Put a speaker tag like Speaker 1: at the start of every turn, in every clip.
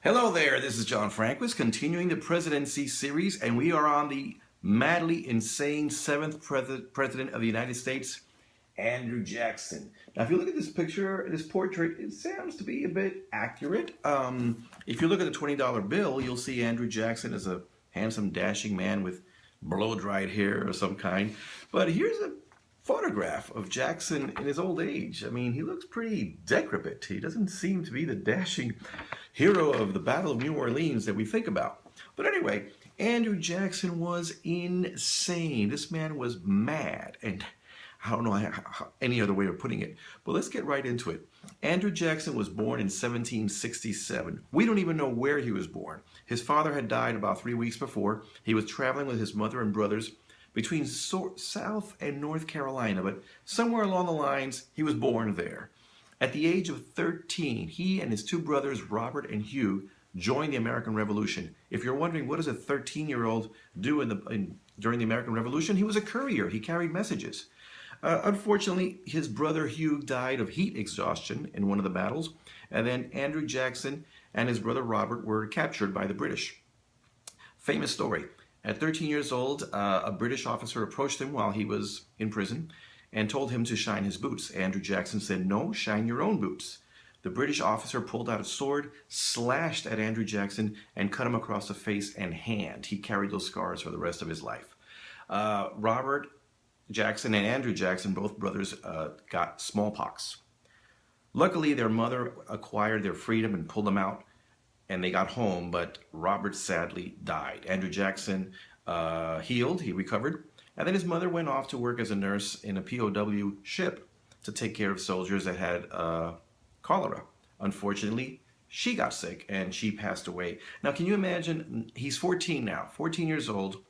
Speaker 1: Hello there, this is John Franquist, continuing the presidency series, and we are on the madly insane seventh president of the United States, Andrew Jackson. Now, if you look at this picture, this portrait, it sounds to be a bit accurate. If you look at the $20 bill, you'll see Andrew Jackson as a handsome, dashing man with blow-dried hair of some kind. But here's a photograph of Jackson in his old age. I mean, he looks pretty decrepit. He doesn't seem to be the dashing hero of the Battle of New Orleans that we think about. But anyway, Andrew Jackson was insane. This man was mad, and I don't know any other way of putting it. But let's get right into it. Andrew Jackson was born in 1767. We don't even know where he was born. His father had died about 3 weeks before. He was traveling with his mother and brothers between South and North Carolina, but somewhere along the lines, he was born there. At the age of 13, he and his two brothers, Robert and Hugh, joined the American Revolution. If you're wondering, what does a 13-year-old do during the American Revolution? He was a courier. He carried messages. Unfortunately, his brother Hugh died of heat exhaustion in one of the battles, and then Andrew Jackson and his brother Robert were captured by the British. Famous story. At 13 years old, a British officer approached him while he was in prison and told him to shine his boots. Andrew Jackson said, "No, shine your own boots." The British officer pulled out a sword, slashed at Andrew Jackson, and cut him across the face and hand. He carried those scars for the rest of his life. Robert Jackson and Andrew Jackson, both brothers, got smallpox. Luckily, their mother acquired their freedom and pulled them out, and they got home, but Robert sadly died. Andrew Jackson healed, he recovered, and then his mother went off to work as a nurse in a POW ship to take care of soldiers that had cholera. Unfortunately, she got sick and she passed away. Now, can you imagine? He's 14 now, 14 years old.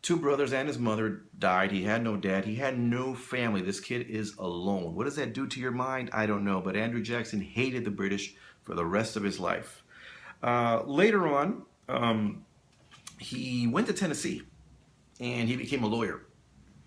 Speaker 1: Two brothers and his mother died. He had no dad. He had no family. This kid is alone. What does that do to your mind? I don't know. But Andrew Jackson hated the British for the rest of his life. Later on, he went to Tennessee and he became a lawyer.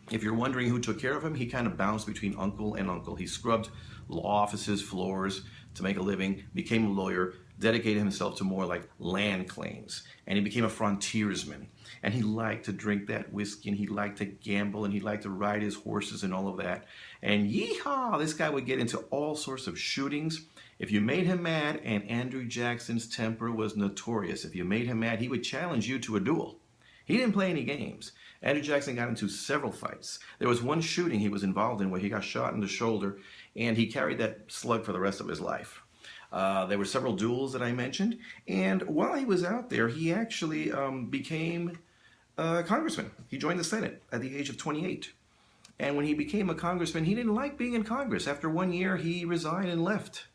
Speaker 1: If you're wondering who took care of him, he kind of bounced between uncle and uncle. He scrubbed law offices, floors to make a living, became a lawyer, dedicated himself to more like land claims, and he became a frontiersman. And he liked to drink that whiskey, and he liked to gamble, and he liked to ride his horses and all of that. And yeehaw, this guy would get into all sorts of shootings. If you made him mad, and Andrew Jackson's temper was notorious, if you made him mad, he would challenge you to a duel. He didn't play any games. Andrew Jackson got into several fights. There was one shooting he was involved in where he got shot in the shoulder, and he carried that slug for the rest of his life. There were several duels that I mentioned, and while he was out there, he actually became a congressman. He joined the Senate at the age of 28. And when he became a congressman, he didn't like being in Congress. After 1 year, he resigned and left.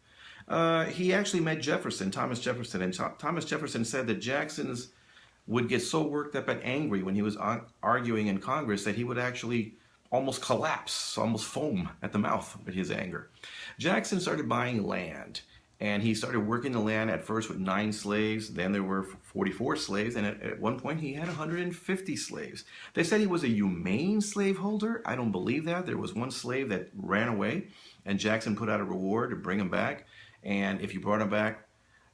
Speaker 1: He actually met Jefferson, Thomas Jefferson, and Thomas Jefferson said that Jackson's would get so worked up and angry when he was arguing in Congress that he would actually almost collapse, almost foam at the mouth with his anger. Jackson started buying land, and he started working the land at first with 9 slaves, then there were 44 slaves, and at one point he had 150 slaves. They said he was a humane slaveholder. I don't believe that. There was one slave that ran away, and Jackson put out a reward to bring him back, and if you brought him back,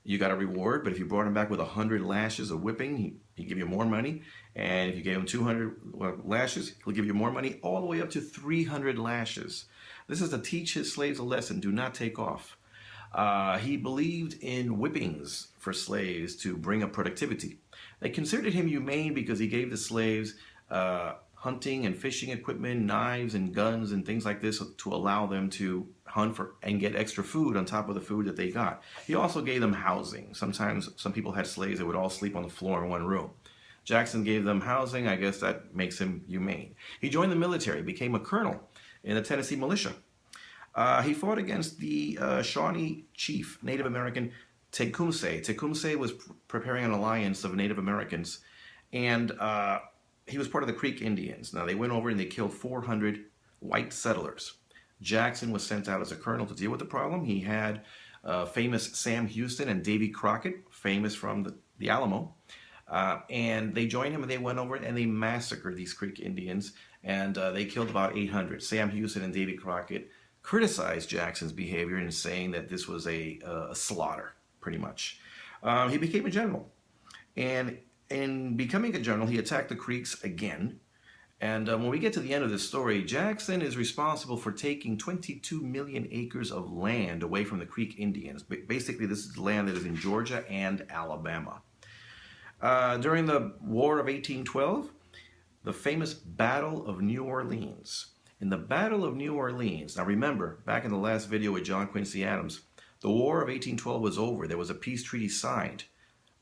Speaker 1: you got a reward, but if you brought him back with 100 lashes of whipping, he'd give you more money. And if you gave him 200 lashes, he'll give you more money, all the way up to 300 lashes. This is to teach his slaves a lesson: do not take off. He believed in whippings for slaves to bring up productivity. They considered him humane because he gave the slaves hunting and fishing equipment, knives and guns and things like this to allow them to hunt for and get extra food on top of the food that they got. He also gave them housing. Sometimes some people had slaves that would all sleep on the floor in one room. Jackson gave them housing. I guess that makes him humane. He joined the military, became a colonel in the Tennessee militia. He fought against the Shawnee chief, Native American Tecumseh. Tecumseh was preparing an alliance of Native Americans, and he was part of the Creek Indians. Now, they went over and they killed 400 white settlers. Jackson was sent out as a colonel to deal with the problem. He had famous Sam Houston and Davy Crockett, famous from the Alamo, and they joined him, and they went over and they massacred these Creek Indians, and they killed about 800. Sam Houston and Davy Crockett criticized Jackson's behavior in saying that this was a slaughter, pretty much. He became a general. And in becoming a general, he attacked the Creeks again. And when we get to the end of this story, Jackson is responsible for taking 22 million acres of land away from the Creek Indians. Basically, this is land that is in Georgia and Alabama. During the War of 1812, the famous Battle of New Orleans. In the Battle of New Orleans, now remember, back in the last video with John Quincy Adams, the War of 1812 was over. There was a peace treaty signed.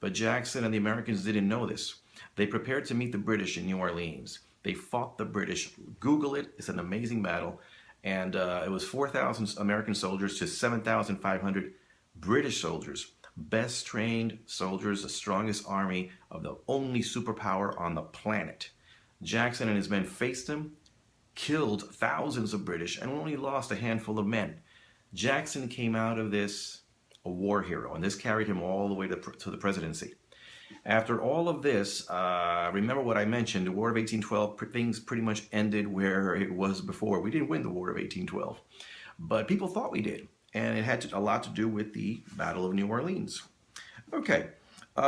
Speaker 1: But Jackson and the Americans didn't know this. They prepared to meet the British in New Orleans. They fought the British. Google it. It's an amazing battle. And it was 4,000 American soldiers to 7,500 British soldiers. Best trained soldiers, the strongest army of the only superpower on the planet. Jackson and his men faced them, killed thousands of British, and only lost a handful of men. Jackson came out of this a war hero, and this carried him all the way to the presidency. After all of this, remember what I mentioned, the War of 1812, things pretty much ended where it was before. We didn't win the War of 1812, but people thought we did, and it had a lot to do with the Battle of New Orleans. Okay,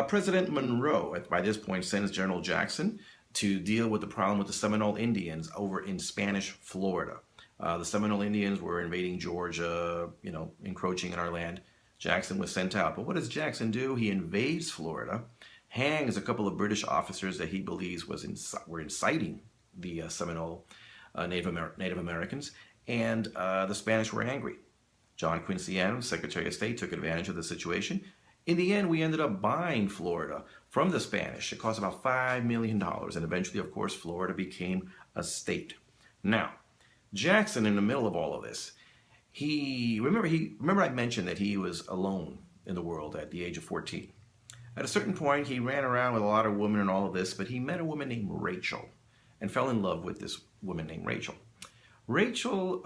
Speaker 1: President Monroe, by this point, sends General Jackson to deal with the problem with the Seminole Indians over in Spanish Florida. The Seminole Indians were invading Georgia, encroaching in our land. Jackson was sent out. But what does Jackson do? He invades Florida, hangs a couple of British officers that he believes were inciting the Seminole Native Americans, and the Spanish were angry. John Quincy Adams, Secretary of State, took advantage of the situation. In the end, we ended up buying Florida from the Spanish. It cost about $5 million, and eventually, of course, Florida became a state. Now, Jackson, in the middle of all of this, remember I mentioned that he was alone in the world at the age of 14. At a certain point, he ran around with a lot of women and all of this, but he met a woman named Rachel and fell in love with this woman named Rachel. Rachel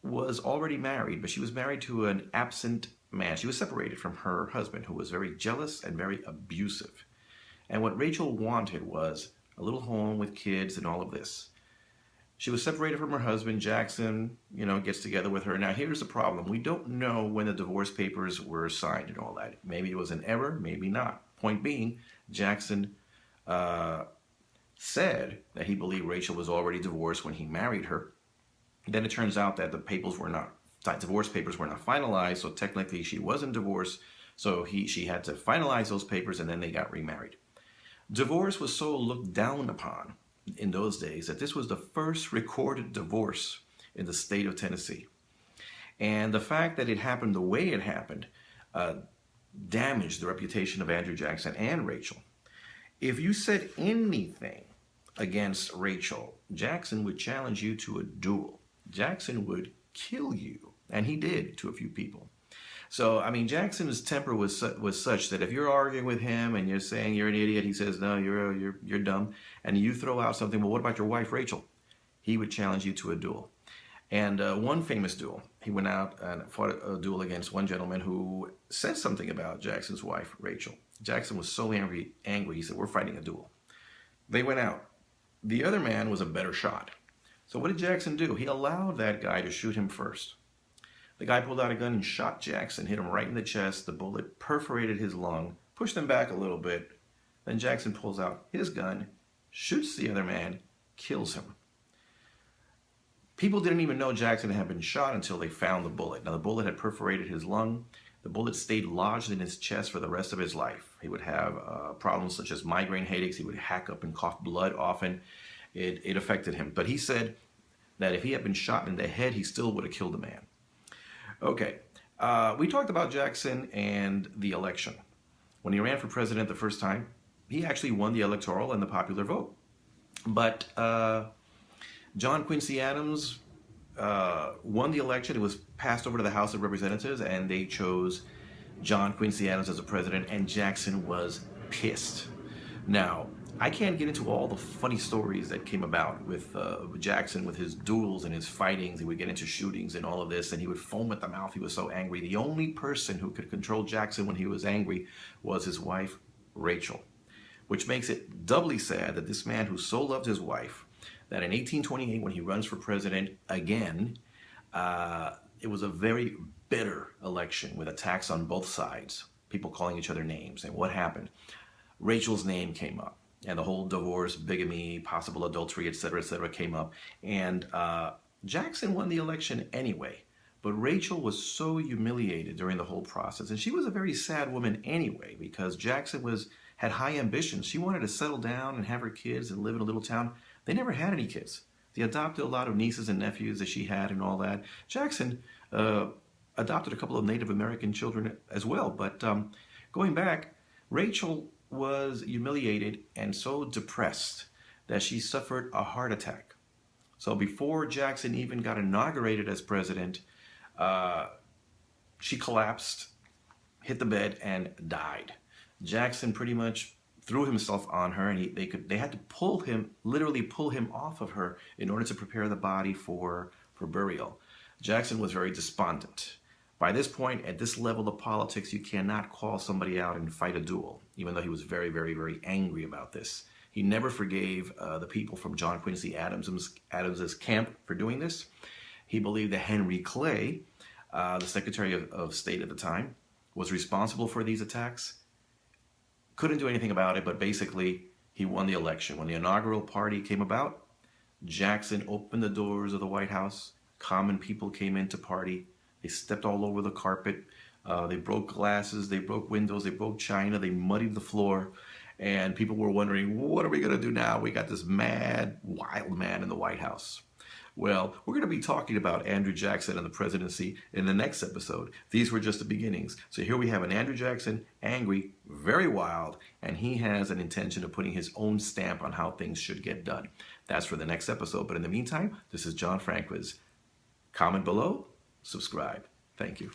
Speaker 1: was already married, but she was married to an absent man. She was separated from her husband, who was very jealous and very abusive. And what Rachel wanted was a little home with kids and all of this. She was separated from her husband. Jackson, gets together with her. Now, here's the problem. We don't know when the divorce papers were signed and all that. Maybe it was an error, maybe not. Point being, Jackson said that he believed Rachel was already divorced when he married her. Then it turns out that the divorce papers were not finalized, so technically she wasn't divorced. So she had to finalize those papers, and then they got remarried. Divorce was so looked down upon in those days that this was the first recorded divorce in the state of Tennessee. And the fact that it happened the way it happened damaged the reputation of Andrew Jackson and Rachel. If you said anything against Rachel, Jackson would challenge you to a duel. Jackson would kill you, and he did to a few people. So, Jackson's temper was such that if you're arguing with him and you're saying you're an idiot, he says, no, you're dumb, and you throw out something, well, what about your wife, Rachel? He would challenge you to a duel. And one famous duel, he went out and fought a duel against one gentleman who said something about Jackson's wife, Rachel. Jackson was so angry, he said, we're fighting a duel. They went out. The other man was a better shot. So what did Jackson do? He allowed that guy to shoot him first. The guy pulled out a gun and shot Jackson, hit him right in the chest. The bullet perforated his lung, pushed him back a little bit. Then Jackson pulls out his gun, shoots the other man, kills him. People didn't even know Jackson had been shot until they found the bullet. Now, the bullet had perforated his lung. The bullet stayed lodged in his chest for the rest of his life. He would have problems such as migraine headaches. He would hack up and cough blood often. It affected him. But he said that if he had been shot in the head, he still would have killed the man. Okay, we talked about Jackson and the election. When he ran for president the first time, he actually won the electoral and the popular vote. But John Quincy Adams won the election. It was passed over to the House of Representatives, and they chose John Quincy Adams as a president, and Jackson was pissed. Now, I can't get into all the funny stories that came about with Jackson, with his duels and his fightings. He would get into shootings and all of this, and he would foam at the mouth. He was so angry. The only person who could control Jackson when he was angry was his wife, Rachel, which makes it doubly sad that this man who so loved his wife, that in 1828, when he runs for president again, it was a very bitter election with attacks on both sides. people calling each other names. And what happened? Rachel's name came up, and the whole divorce, bigamy, possible adultery, et cetera, came up. And Jackson won the election anyway. But Rachel was so humiliated during the whole process. And she was a very sad woman anyway, because Jackson had high ambitions. She wanted to settle down and have her kids and live in a little town. They never had any kids. They adopted a lot of nieces and nephews that she had and all that. Jackson adopted a couple of Native American children as well. But going back, Rachel was humiliated and so depressed that she suffered a heart attack. So before Jackson even got inaugurated as president, she collapsed, hit the bed, and died. Jackson pretty much threw himself on her, and they had to literally pull him off of her in order to prepare the body for burial. Jackson was very despondent. By this point, at this level of politics, you cannot call somebody out and fight a duel, even though he was very, very, very angry about this. He never forgave the people from John Quincy Adams's camp for doing this. He believed that Henry Clay, the Secretary of State at the time, was responsible for these attacks. Couldn't do anything about it, but basically he won the election. When the inaugural party came about, Jackson opened the doors of the White House. Common people came in to party. They stepped all over the carpet. They broke glasses. They broke windows. They broke china. They muddied the floor. And people were wondering, what are we going to do now? We got this mad, wild man in the White House. Well, we're going to be talking about Andrew Jackson and the presidency in the next episode. These were just the beginnings. So here we have an Andrew Jackson, angry, very wild, and he has an intention of putting his own stamp on how things should get done. That's for the next episode. But in the meantime, this is John Franquez. Comment below, subscribe. Thank you.